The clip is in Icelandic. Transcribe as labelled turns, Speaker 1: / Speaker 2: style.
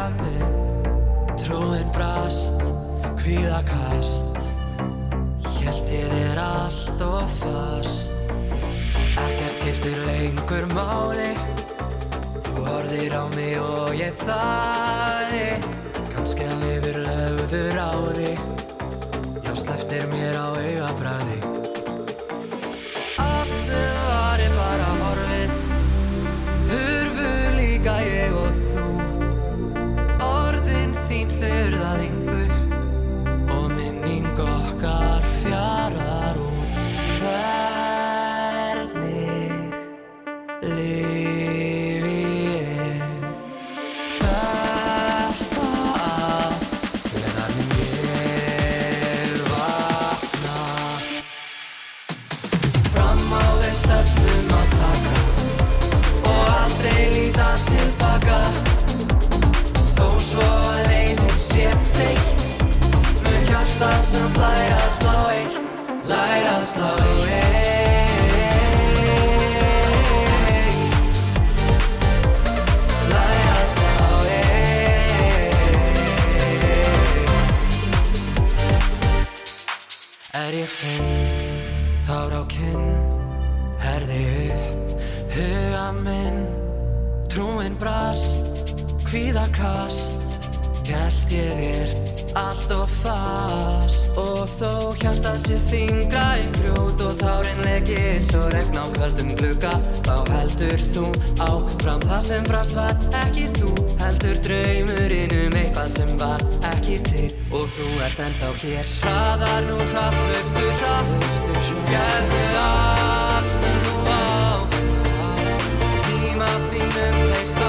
Speaker 1: huga minn, trúin brast, kvíðakast. Hélt ég þér allt of fast. Ekkert skiptir lengur máli. Þú horfðir á mig og ég þagði. Kannski að yfir lögðu ráði. Já, slepptir mér á augabragði. Allt sem var bara horfið. Hurfu líka ég og þú. Orðin þín þau urðu að engu. Og minning okkar fjarar út. Hvernig lifi ég þetta af? Hvenær mun ég vakna? Fram á við stefnum að taka og aldrei líta tilbaka. Þó svo að leiðin sé breytt, mun hjartað samt læra að slá eitt. Læra að slá eitt. Læra að slá eitt. Ég finn tár á kinn, herði upp huga minn, trúin brast, kvíðakast. Hélt ég þér allt of fast. Og þó hjartað sé þyngra en grjót og tárin leki eins og regn á köldum glugga, þá heldur þú áfram. Það sem brast var ekki þú, heldur draumurinn eitthvað sem var ekki til. Og þú ert ennþá hér. Hraðar nú hratt, hlaustu hratt. Gerðu allt sem þú átt. Tíma þínum leist